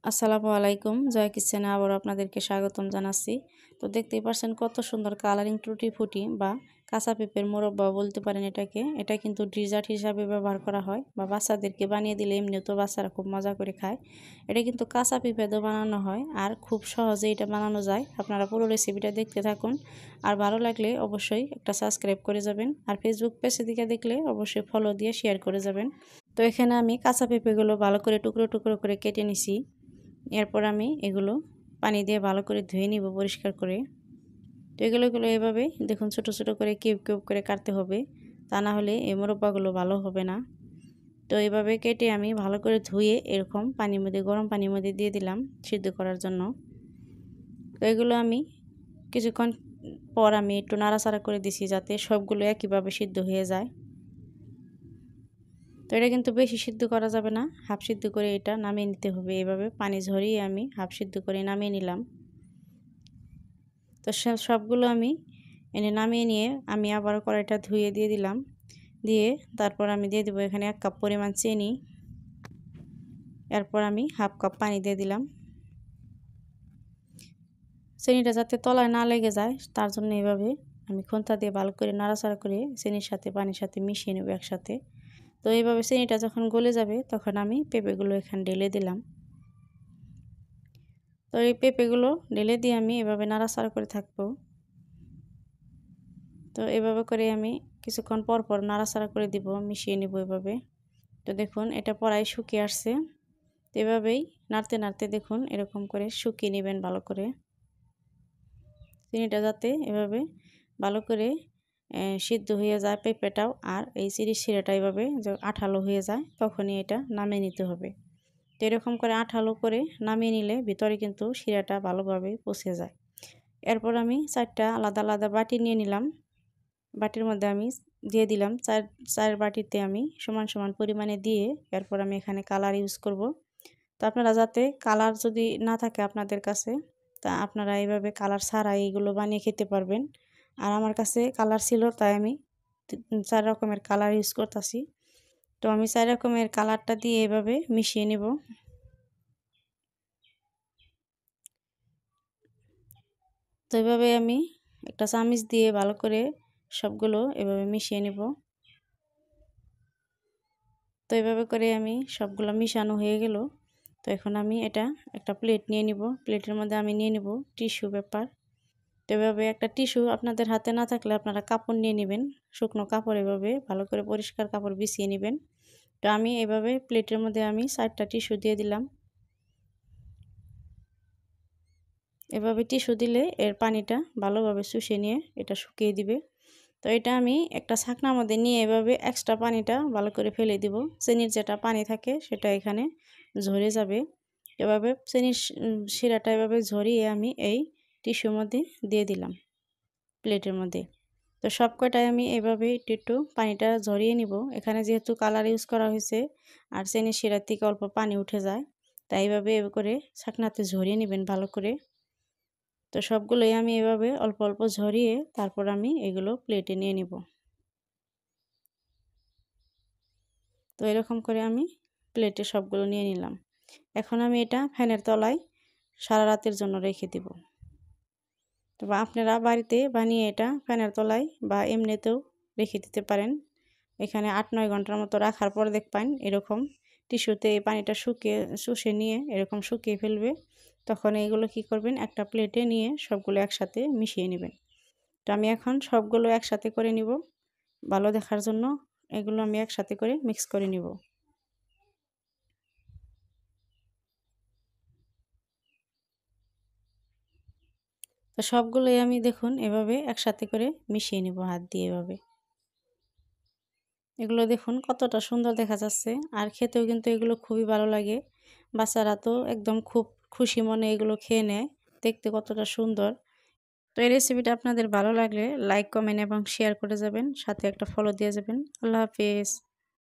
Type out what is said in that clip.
আসসালামু আলাইকুম। জয় কিচেনে আবারও আপনাদেরকে স্বাগতম জানাচ্ছি। তো দেখতেই পাচ্ছেন কত সুন্দর কালারিং টুটি ফুটি বা কাঁচা পেঁপের মোরব্বা বলতে পারেন এটাকে। এটা কিন্তু ডেজার্ট হিসাবে ব্যবহার করা হয় বা বাচ্চাদেরকে বানিয়ে দিলে এমনিও তো বাচ্চারা খুব মজা করে খায়। এটা কিন্তু কাঁচা পেঁপে দিয়ে বানানো হয় আর খুব সহজে এটা বানানো যায়। আপনারা পুরো রেসিপিটা দেখতে থাকুন। আর ভালো লাগলে অবশ্যই একটা সাবস্ক্রাইব করে যাবেন। আর ফেসবুক পেজে দিকে দেখলে অবশ্যই ফলো দিয়ে শেয়ার করে যাবেন। তো এখানে আমি কাঁচা পেঁপেগুলো ভালো করে টুকরো টুকরো করে কেটে নিছি। এরপর আমি এগুলো পানি দিয়ে ভালো করে ধুয়ে নিব পরিষ্কার করে। তো এগুলো এভাবে দেখুন ছোট ছোট করে কিউব কিউব করে কাটতে হবে, তা না হলে এই মোরব্বাগুলো ভালো হবে না। তো এইভাবে কেটে আমি ভালো করে ধুয়ে এরকম পানির মধ্যে গরম পানির মধ্যে দিয়ে দিলাম সিদ্ধ করার জন্য। তো এগুলো আমি কিছুক্ষণ পর আমি একটু নাড়াচাড়া করে দিছি যাতে সবগুলো একইভাবে সিদ্ধ হয়ে যায়। তো এটা কিন্তু বেশি সিদ্ধ করা যাবে না, হাফ সিদ্ধ করে এটা নামিয়ে নিতে হবে। এভাবে পানি ঝরিয়ে আমি হাফ সিদ্ধ করে নামিয়ে নিলাম। তো সবগুলো আমি এনে নামিয়ে নিয়ে আমি আবার কড়াইটা ধুয়ে দিয়ে দিলাম। দিয়ে তারপর আমি দিয়ে দেবো এখানে 1 কাপ পরিমাণ চিনি। এরপর আমি হাফ কাপ পানি দিয়ে দিলাম। চিনিটা যাতে তলায় না লেগে যায় তার জন্য এভাবে আমি খুন্তা দিয়ে ভালো করে নাড়াচাড়া করে চিনির সাথে পানির সাথে মিশিয়ে নেব একসাথে। তো এইভাবে চিনিটা যখন গলে যাবে তখন আমি পেঁপেগুলো এখানে ঢেলে দিলাম। তো এই পেঁপেগুলো ঢেলে দিয়ে আমি এভাবে নাড়াচাড়া করে থাকবো। তো এভাবে করে আমি কিছুক্ষণ পর পর নাড়াচাড়া করে দিব, মিশিয়ে নেব এভাবে। তো দেখুন এটা প্রায় শুকিয়ে আসছে। তো এভাবেই নাড়তে নাড়তে দেখুন এরকম করে শুকিয়ে নেবেন ভালো করে। চিনিটা যাতে এভাবে ভালো করে সিদ্ধ হয়ে যায় পেঁপেটাও, আর এই চিনির শিরাটা এভাবে আঠালো হয়ে যায় তখনই এটা নামিয়ে নিতে হবে। তো এরকম করে আঠালো করে নামিয়ে নিলে ভিতরে কিন্তু শিরাটা ভালোভাবে পচে যায়। এরপর আমি 4টা আলাদা আলাদা বাটি নিয়ে নিলাম। বাটির মধ্যে আমি দিয়ে দিলাম চার বাটিতে আমি সমান সমান পরিমাণে দিয়ে এরপর আমি এখানে কালার ইউজ করব। তো আপনারা যাতে কালার যদি না থাকে আপনাদের কাছে, তা আপনারা এইভাবে কালার ছাড়া এইগুলো বানিয়ে খেতে পারবেন। আর আমার কাছে কালার ছিল তাই আমি 4 রকমের কালার ইউজ করতেছি। তো আমি 4 রকমের কালারটা দিয়ে এভাবে মিশিয়ে নেব। তো এভাবে আমি একটা চামচ দিয়ে ভালো করে সবগুলো এভাবে মিশিয়ে নেব। তো এভাবে করে আমি সবগুলো মিশানো হয়ে গেল। তো এখন আমি এটা একটা প্লেট নিয়ে নিব। প্লেটের মধ্যে আমি নিয়ে নিব টিস্যু পেপার। তো এভাবে একটা টিস্যু আপনাদের হাতে না থাকলে আপনারা কাপড় নিয়ে নেবেন, শুকনো কাপড় এভাবে ভালো করে পরিষ্কার কাপড় বিছিয়ে নেবেন। তো আমি এভাবে প্লেটের মধ্যে আমি 4টা টিস্যু দিয়ে দিলাম। এভাবে টিস্যু দিলে এর পানিটা ভালোভাবে শুষে নিয়ে এটা শুকিয়ে দিবে। তো এটা আমি একটা ছাকনার মধ্যে নিয়ে এভাবে এক্সট্রা পানিটা ভালো করে ফেলে দিব। চিনির যেটা পানি থাকে সেটা এখানে ঝরে যাবে। এভাবে চিনির শিরাটা এভাবে ঝরিয়ে আমি এই টিস্যুর মধ্যে দিয়ে দিলাম প্লেটের মধ্যে। তো সব কয়টাই আমি এভাবে একটু একটু পানিটা ঝরিয়ে নিব। এখানে যেহেতু কালার ইউজ করা হয়েছে আর চিনির শিরার থেকে অল্প পানি উঠে যায়, তাই এইভাবে করে ছাকনাতে ঝরিয়ে নেবেন ভালো করে। তো সবগুলোই আমি এভাবে অল্প অল্প ঝরিয়ে তারপর আমি এগুলো প্লেটে নিয়ে নিব। তো এরকম করে আমি প্লেটে সবগুলো নিয়ে নিলাম। এখন আমি এটা ফ্যানের তলায় সারা রাতের জন্য রেখে দিব। তো আপনারা বাড়িতে বানিয়ে এটা ফ্যানের তলায় বা এমনিতেও রেখে দিতে পারেন। এখানে 8-9 ঘন্টার মতো রাখার পর দেখবেন এরকম টিস্যুতে এই পানিটা শুষে নিয়ে এরকম শুকিয়ে ফেলবে। তখন এইগুলো কি করবেন, একটা প্লেটে নিয়ে সবগুলো একসাথে মিশিয়ে নেবেন। তো আমি এখন সবগুলো একসাথে করে নিব ভালো দেখার জন্য। এগুলো আমি একসাথে করে মিক্স করে নিব। তো সবগুলোই আমি দেখুন এভাবে একসাথে করে মিশিয়ে নিব হাত দিয়ে এভাবে। এগুলো দেখুন কতটা সুন্দর দেখা যাচ্ছে, আর খেতেও কিন্তু এগুলো খুবই ভালো লাগে। বাচ্চারা তো একদম খুব খুশি মনে এগুলো খেয়ে নেয়, দেখতে কতটা সুন্দর। তো এই রেসিপিটা আপনাদের ভালো লাগলে লাইক, কমেন্ট এবং শেয়ার করে যাবেন, সাথে একটা ফলো দিয়ে যাবেন। আল্লাহ হাফেজ।